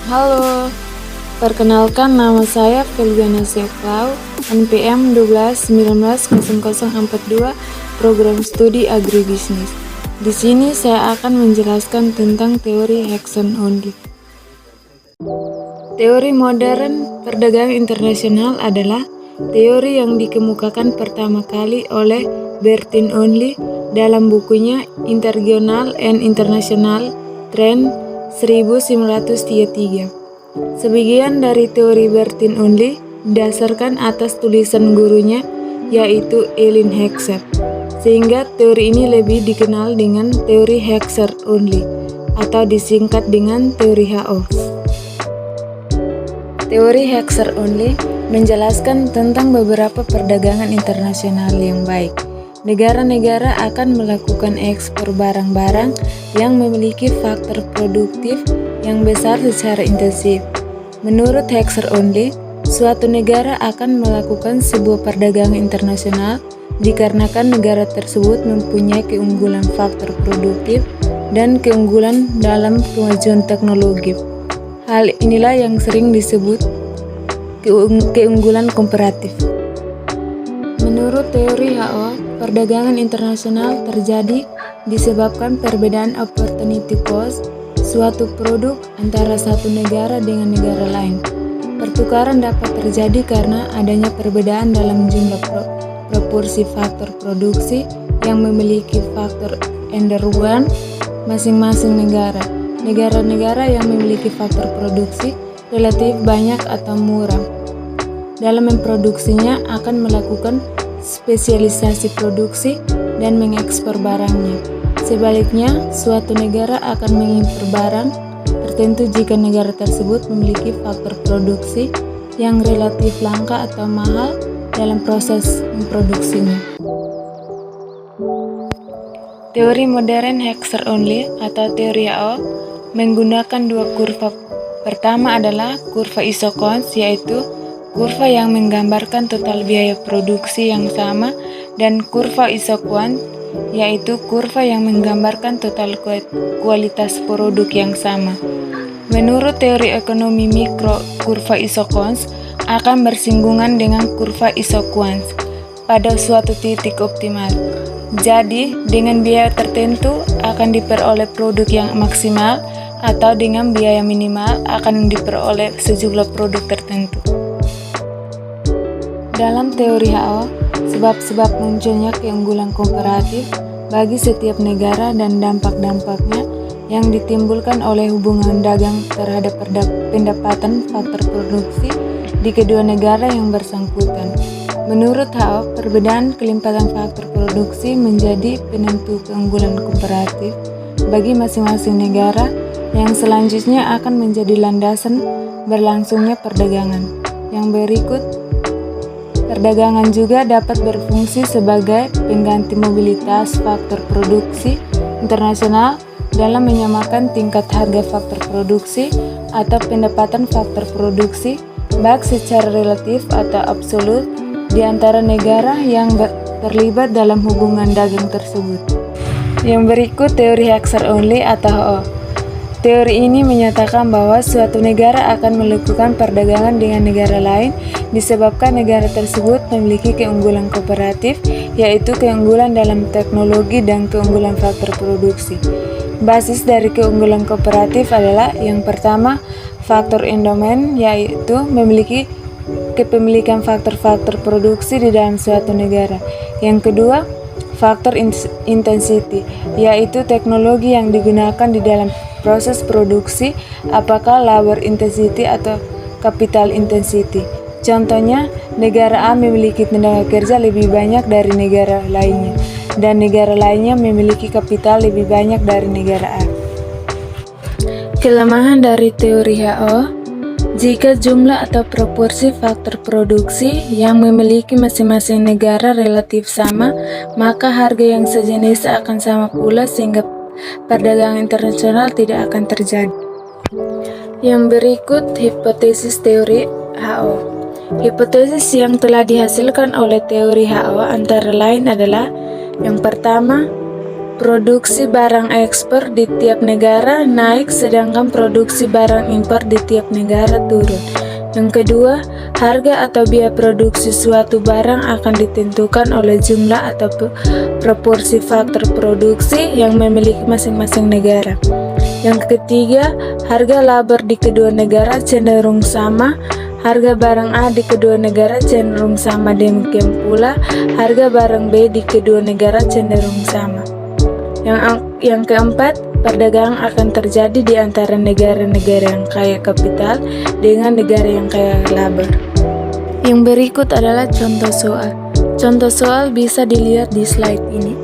Halo, perkenalkan nama saya Felbiana Syaflau, NPM 12190042, Program Studi Agribisnis. Di sini saya akan menjelaskan tentang teori Hexon Only. Teori modern perdagangan internasional adalah teori yang dikemukakan pertama kali oleh Bertin Only dalam bukunya Interregional and International Trend 1933. Sebagian dari teori Bertin Only didasarkan atas tulisan gurunya, yaitu Elin Hexer, sehingga teori ini lebih dikenal dengan teori Hexer Only atau disingkat dengan teori HO. Teori Hexer Only menjelaskan tentang beberapa perdagangan internasional yang baik. Negara-negara akan melakukan ekspor barang-barang yang memiliki faktor produktif yang besar secara intensif. Menurut Hexer Only, suatu negara akan melakukan sebuah perdagangan internasional dikarenakan negara tersebut mempunyai keunggulan faktor produktif dan keunggulan dalam kemajuan teknologi. Hal inilah yang sering disebut keunggulan komparatif. Menurut teori HO, perdagangan internasional terjadi disebabkan perbedaan opportunity cost suatu produk antara satu negara dengan negara lain. Pertukaran dapat terjadi karena adanya perbedaan dalam jumlah proporsi faktor produksi yang memiliki faktor Enderwan masing-masing negara. Negara-negara yang memiliki faktor produksi relatif banyak atau murah dalam memproduksinya akan melakukan spesialisasi produksi dan mengekspor barangnya. Sebaliknya, suatu negara akan mengimpor barang tertentu jika negara tersebut memiliki faktor produksi yang relatif langka atau mahal dalam proses memproduksinya. Teori modern Hexer Only atau teori HO menggunakan dua kurva. Pertama adalah kurva Isokons, yaitu kurva yang menggambarkan total biaya produksi yang sama, dan kurva Isoquant, yaitu kurva yang menggambarkan total kualitas produk yang sama. Menurut teori ekonomi mikro, kurva Isokons akan bersinggungan dengan kurva Isoquant pada suatu titik optimal. Jadi, dengan biaya tertentu akan diperoleh produk yang maksimal, atau dengan biaya minimal akan diperoleh sejumlah produk tertentu. Dalam teori HO, sebab-sebab munculnya keunggulan komparatif bagi setiap negara dan dampak-dampaknya yang ditimbulkan oleh hubungan dagang terhadap pendapatan faktor produksi di kedua negara yang bersangkutan. Menurut HO, perbedaan kelimpatan faktor produksi menjadi penentu keunggulan komparatif bagi masing-masing negara yang selanjutnya akan menjadi landasan berlangsungnya perdagangan. Yang berikut, perdagangan juga dapat berfungsi sebagai pengganti mobilitas faktor produksi internasional dalam menyamakan tingkat harga faktor produksi atau pendapatan faktor produksi baik secara relatif atau absolut di antara negara yang terlibat dalam hubungan dagang tersebut. Yang berikut teori Hexer Only atau HO. Teori ini menyatakan bahwa suatu negara akan melakukan perdagangan dengan negara lain disebabkan negara tersebut memiliki keunggulan komparatif, yaitu keunggulan dalam teknologi dan keunggulan faktor produksi. Basis dari keunggulan komparatif adalah yang pertama, faktor endowment, yaitu memiliki kepemilikan faktor-faktor produksi di dalam suatu negara. Yang kedua, faktor intensity, yaitu teknologi yang digunakan di dalam proses produksi, apakah labor intensity atau capital intensity. Contohnya, negara A memiliki tenaga kerja lebih banyak dari negara lainnya, dan negara lainnya memiliki kapital lebih banyak dari negara A. Kelemahan dari teori HO, jika jumlah atau proporsi faktor produksi yang memiliki masing-masing negara relatif sama, maka harga yang sejenis akan sama pula sehingga perdagangan internasional tidak akan terjadi. Yang berikut hipotesis teori HO. Hipotesis yang telah dihasilkan oleh teori HO antara lain adalah yang pertama, Produksi barang ekspor di tiap negara naik sedangkan produksi barang impor di tiap negara turun. Yang kedua, harga atau biaya produksi suatu barang akan ditentukan oleh jumlah atau proporsi faktor produksi yang memiliki masing-masing negara. Yang ketiga, harga labor di kedua negara cenderung sama. Harga barang A di kedua negara cenderung sama, demikian pula harga barang B di kedua negara cenderung sama. Yang keempat, perdagangan akan terjadi di antara negara-negara yang kaya kapital dengan negara yang kaya labor. Yang berikut adalah contoh soal. Contoh soal bisa dilihat di slide ini.